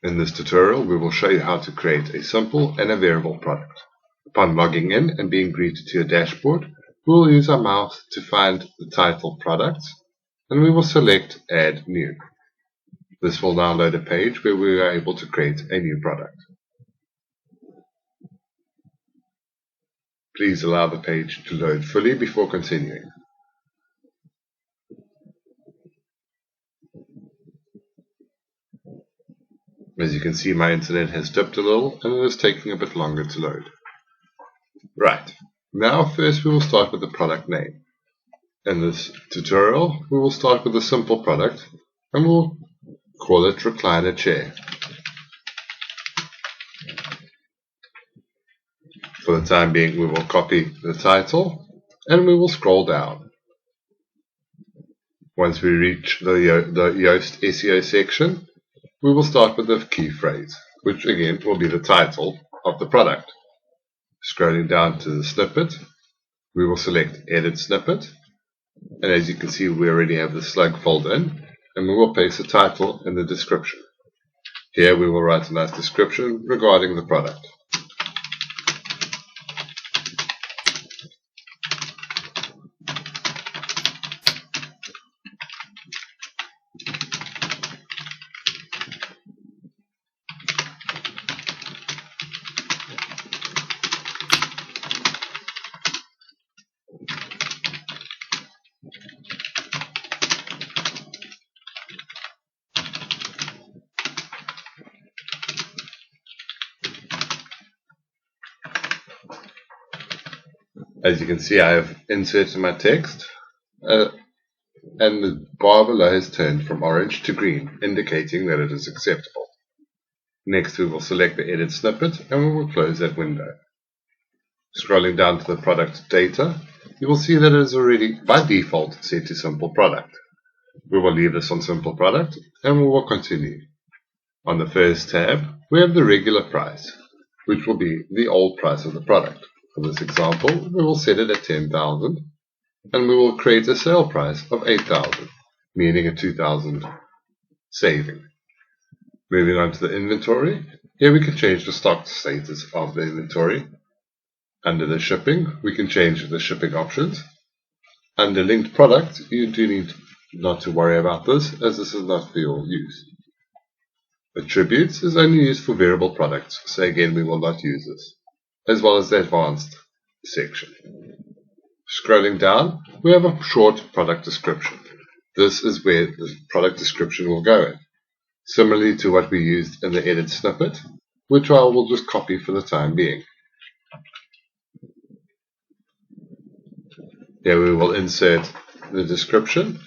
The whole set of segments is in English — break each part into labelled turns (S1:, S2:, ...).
S1: In this tutorial, we will show you how to create a simple and a variable product. Upon logging in and being greeted to your dashboard, we will use our mouse to find the title Products, and we will select Add New. This will now load a page where we are able to create a new product. Please allow the page to load fully before continuing. As you can see, my internet has dipped a little and it is taking a bit longer to load. Right, now first we will start with the product name. In this tutorial, we will start with a simple product and we'll call it Recliner Chair. For the time being, we will copy the title and we will scroll down. Once we reach the Yoast SEO section, we will start with the key phrase, which again will be the title of the product. Scrolling down to the snippet, we will select Edit Snippet, and as you can see, we already have the slug filled in, and we will paste the title in the description. Here we will write a nice description regarding the product. As you can see, I have inserted my text and the bar below has turned from orange to green, indicating that it is acceptable. Next, we will select the Edit Snippet and we will close that window. Scrolling down to the product data, you will see that it is already by default set to Simple Product. We will leave this on Simple Product and we will continue. On the first tab, we have the regular price, which will be the old price of the product. For this example, we will set it at 10,000 and we will create a sale price of 8,000, meaning a 2,000 saving. Moving on to the inventory, here we can change the stock status of the inventory. Under the shipping, we can change the shipping options. Under linked product, you do need not to worry about this, as this is not for your use. Attributes is only used for variable products, so again we will not use this, as well as the advanced section. Scrolling down, we have a short product description. This is where the product description will go in, similarly to what we used in the edit snippet, which I will just copy for the time being. Here we will insert the description,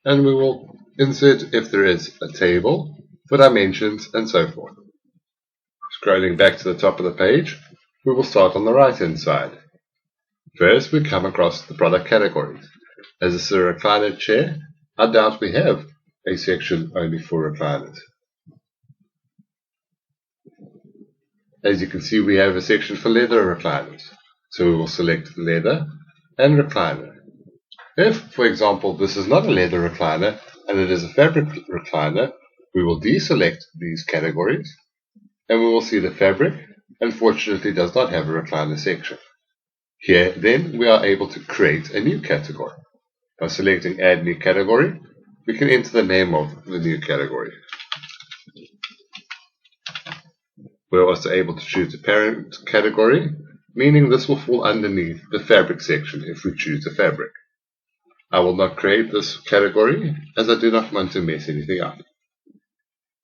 S1: and we will insert if there is a table for dimensions and so forth. Scrolling back to the top of the page, we will start on the right hand side. First, we come across the product categories. As this is a recliner chair, I doubt we have a section only for recliners. As you can see, we have a section for leather recliners. So we will select leather and recliner. If, for example, this is not a leather recliner and it is a fabric recliner, we will deselect these categories and we will see the fabric unfortunately does not have a recliner section. Here then we are able to create a new category. By selecting Add New Category, we can enter the name of the new category. We are also able to choose a parent category, meaning this will fall underneath the fabric section if we choose the fabric. I will not create this category as I do not want to mess anything up.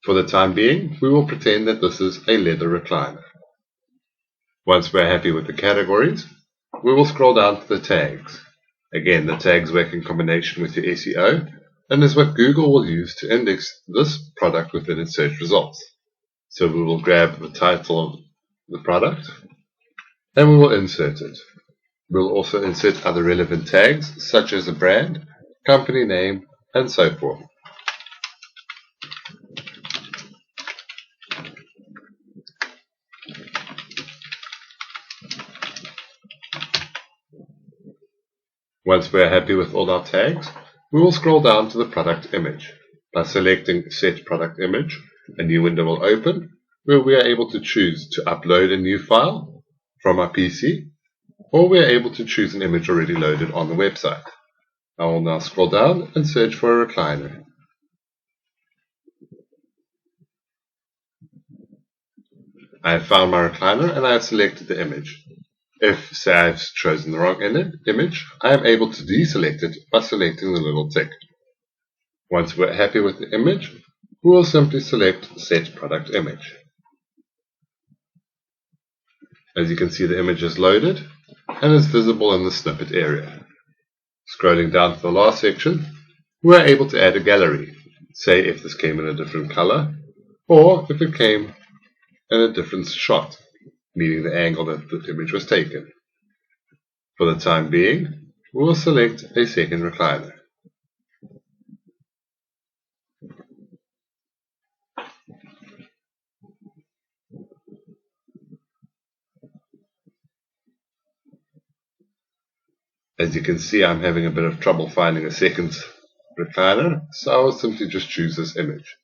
S1: For the time being, we will pretend that this is a leather recliner. Once we're happy with the categories, we will scroll down to the tags. Again, the tags work in combination with your SEO and is what Google will use to index this product within its search results. So we will grab the title of the product and we will insert it. We'll also insert other relevant tags such as a brand, company name, and so forth. Once we are happy with all our tags, we will scroll down to the product image. By selecting Set Product Image, A new window will open where we are able to choose to upload a new file from our PC, or we are able to choose an image already loaded on the website. I will now scroll down and search for a recliner. I have found my recliner and I have selected the image. If, say, I have chosen the wrong image, I am able to deselect it by selecting the little tick. Once we're happy with the image, we will simply select Set Product Image. As you can see, the image is loaded and is visible in the snippet area. Scrolling down to the last section, we are able to add a gallery, say if this came in a different color, or if it came in a different shot, meaning the angle that the image was taken. For the time being, we will select a second recliner. As you can see, I'm having a bit of trouble finding a second recliner, so I will simply just choose this image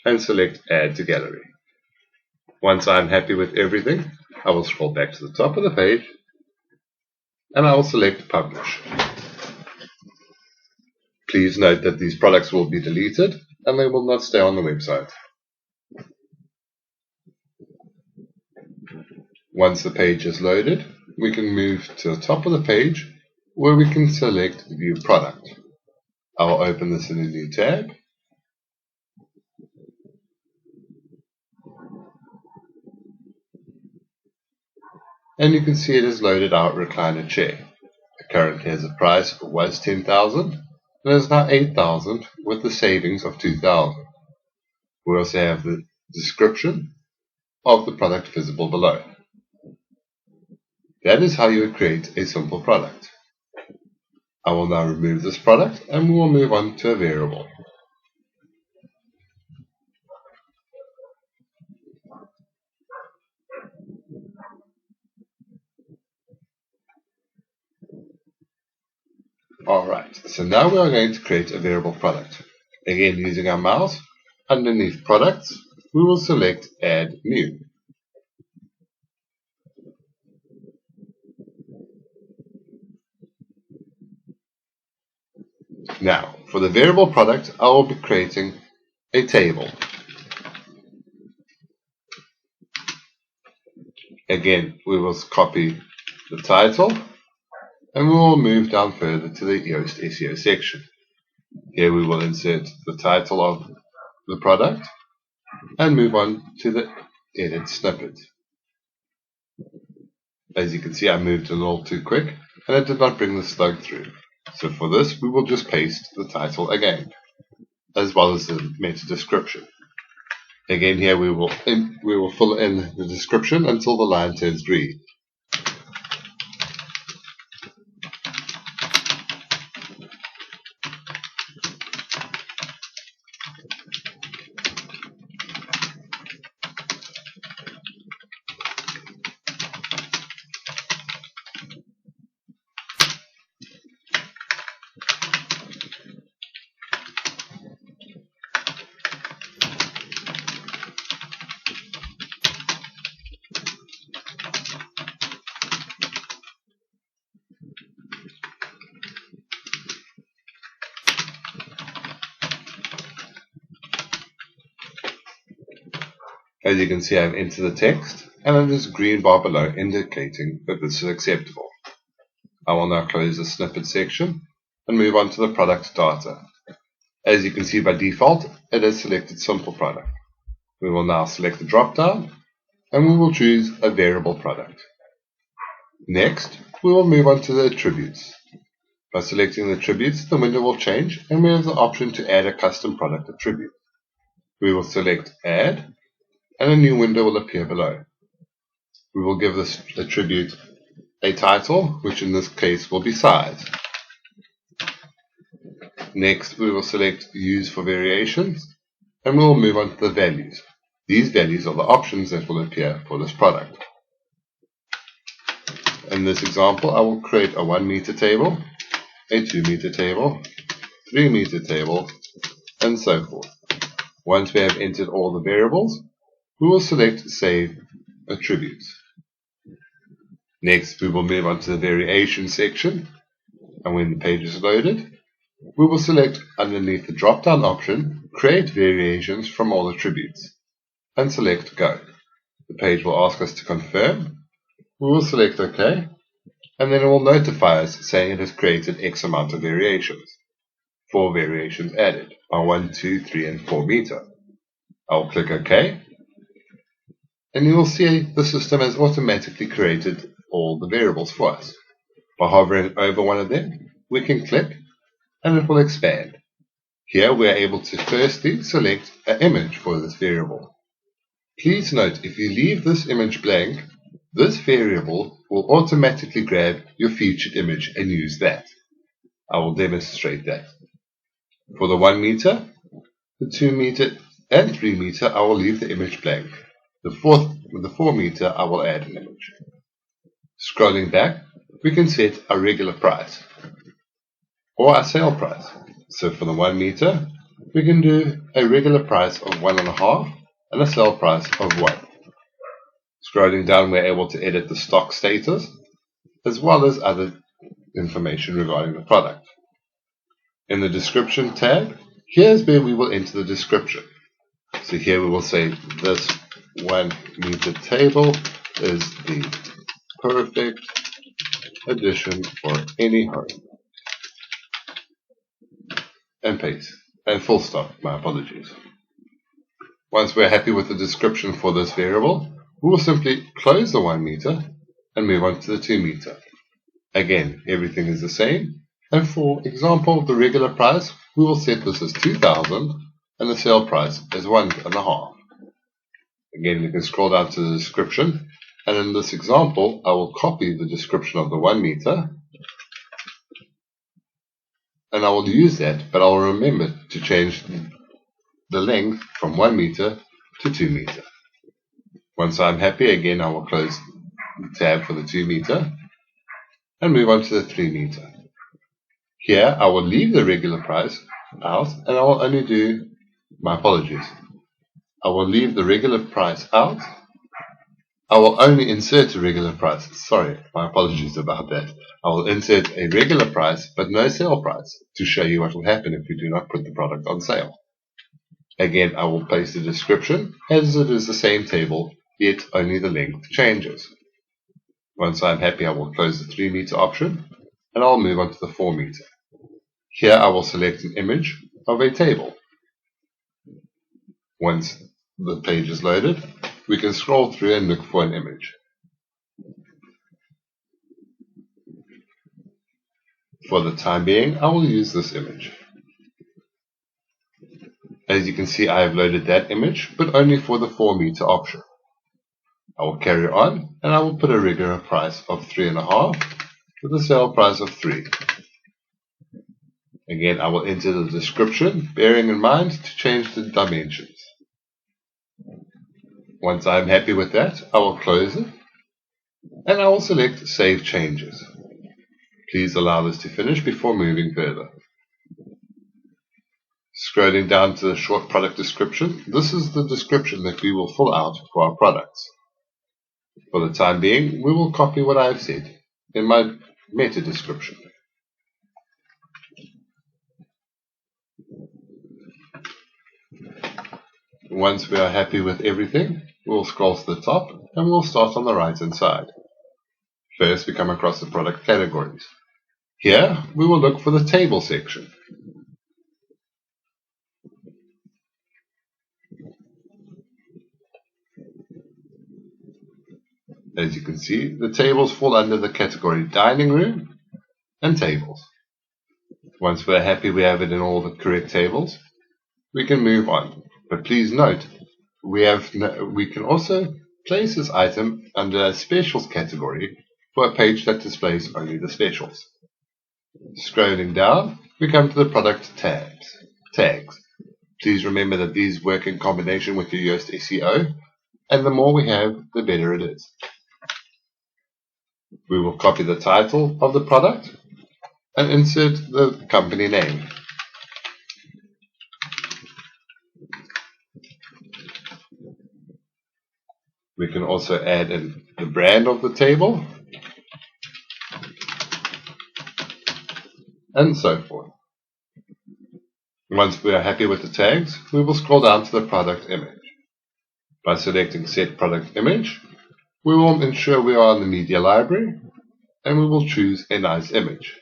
S1: and select Add to Gallery. Once I'm happy with everything, I will scroll back to the top of the page and I will select Publish. Please note that these products will be deleted and they will not stay on the website. Once the page is loaded, we can move to the top of the page where we can select View Product. I will open this in a new tab. And you can see it has loaded our recliner chair. It currently has a price of was $10,000 and is now $8,000 with the savings of $2,000. We also have the description of the product visible below. That is how you would create a simple product. I will now remove this product and we will move on to a variable. Alright, so now we are going to create a variable product. Again, using our mouse, underneath products, we will select Add New. Now, for the variable product, I will be creating a table. Again, we will copy the title and we will move down further to the Yoast SEO section. Here we will insert the title of the product and move on to the edit snippet. As you can see, I moved a little too quick and it did not bring the slug through. So for this, we will just paste the title again, as well as the meta description. Again, here we will fill in the description until the line turns green. As you can see, I've entered the text, and it is a green bar below indicating that this is acceptable. I will now close the snippet section and move on to the product data. As you can see, by default, it has selected Simple Product. We will now select the drop-down, and we will choose a variable product. Next, we will move on to the attributes. By selecting the attributes, the window will change, and we have the option to add a custom product attribute. We will select Add, and a new window will appear below. We will give this attribute a title, which in this case will be size. Next, we will select Use for Variations, and we will move on to the values. These values are the options that will appear for this product. In this example, I will create a 1 meter table, a 2 meter table, 3 meter table, and so forth. Once we have entered all the variables, we will select Save Attributes. Next, we will move on to the Variation section, and when the page is loaded, we will select underneath the drop-down option, Create Variations from All Attributes, and select Go. The page will ask us to confirm. We will select OK, and then it will notify us saying it has created X amount of variations. 4 variations added are 1, 2, 3, and 4 meter. I will click OK, and you will see the system has automatically created all the variables for us. By hovering over one of them, we can click and it will expand. Here we are able to firstly select an image for this variable. Please note, if you leave this image blank, this variable will automatically grab your featured image and use that. I will demonstrate that. For the 1 meter, the 2 meter, and 3 meter, I will leave the image blank. The 4 meter, I will add an image. Scrolling back, we can set a regular price or a sale price. So for the 1 meter, we can do a regular price of 1.5 and a sale price of 1. Scrolling down, we're able to edit the stock status as well as other information regarding the product. In the description tab, here's where we will enter the description. So here we will say this 1 meter table is the perfect addition for any home. And paste. And full stop. My apologies. Once we're happy with the description for this variable, we will simply close the 1 meter and move on to the 2 meter. Again, everything is the same. And for example, the regular price, we will set this as 2,000 and the sale price is 1.5. Again, you can scroll down to the description, and in this example, I will copy the description of the 1 meter, and I will use that, but I'll remember to change the length from 1 meter to 2 meter. Once I'm happy, again, I will close the tab for the 2 meter and move on to the 3 meter. Here, I will leave the regular price out, and I will only do, my apologies, I will leave the regular price out. I will only insert a regular price. Sorry, my apologies about that. I will insert a regular price, but no sale price, to show you what will happen if we do not put the product on sale. Again, I will paste the description, as it is the same table, yet only the length changes. Once I'm happy, I will close the 3 meter option, and I'll move on to the 4 meter. Here I will select an image of a table. Once the page is loaded, we can scroll through and look for an image. For the time being, I will use this image. As you can see, I have loaded that image, but only for the 4 meter option. I will carry on, and I will put a regular price of 3.5 with a sale price of 3. Again, I will enter the description, bearing in mind to change the dimensions. Once I'm happy with that, I will close it, and I will select Save Changes. Please allow this to finish before moving further. Scrolling down to the short product description, this is the description that we will fill out for our products. For the time being, we will copy what I have said in my meta description. Once we are happy with everything, we will scroll to the top and we will start on the right hand side. First, we come across the product categories. Here, we will look for the table section. As you can see, the tables fall under the category dining room and tables. Once we're happy we have it in all the correct tables, we can move on. But please note, we can also place this item under a specials category for a page that displays only the specials. Scrolling down, we come to the product tags. Please remember that these work in combination with your Yoast SEO, and the more we have, the better it is. We will copy the title of the product and insert the company name. We can also add in the brand of the table, and so forth. Once we are happy with the tags, we will scroll down to the product image. By selecting Set Product Image, we will ensure we are in the media library, and we will choose a nice image.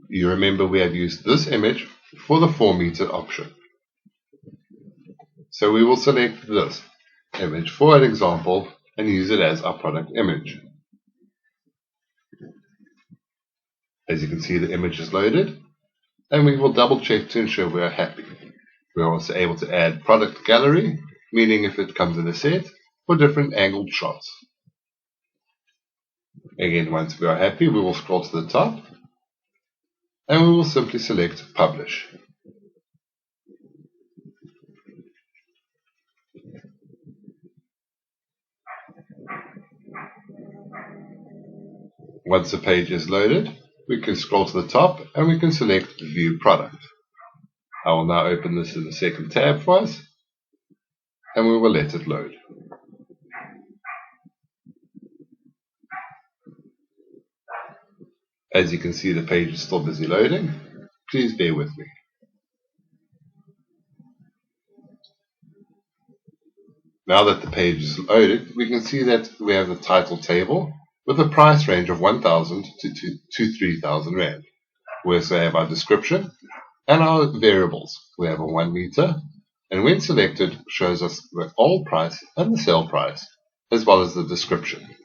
S1: You remember we have used this image for the 4 meter option. So we will select this image for an example and use it as our product image. As you can see, the image is loaded, and we will double check to ensure we are happy. We are also able to add product gallery, meaning if it comes in a set, for different angled shots. Again, once we are happy, we will scroll to the top, and we will simply select Publish. Once the page is loaded, we can scroll to the top and we can select View Product. I will now open this in the second tab for us, and we will let it load. As you can see, the page is still busy loading. Please bear with me. Now that the page is loaded, we can see that we have the title table with a price range of 1,000 to 3,000 Rand. We also have our description and our variables. We have a 1 meter, and when selected, shows us the old price and the sale price, as well as the description.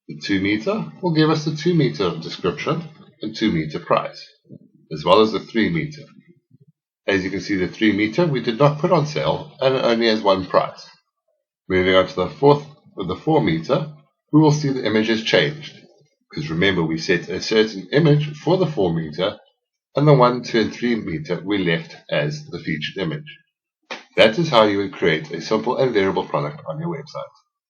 S1: The 2 meter will give us the 2 meter description and 2 meter price, as well as the 3 meter. As you can see, the 3 meter we did not put on sale, and it only has 1 price. Moving on to the 4 meter, we will see the image has changed, because remember we set a certain image for the 4 meter, and the 1, 2, and 3 meter we left as the featured image. That is how you would create a simple and variable product on your website.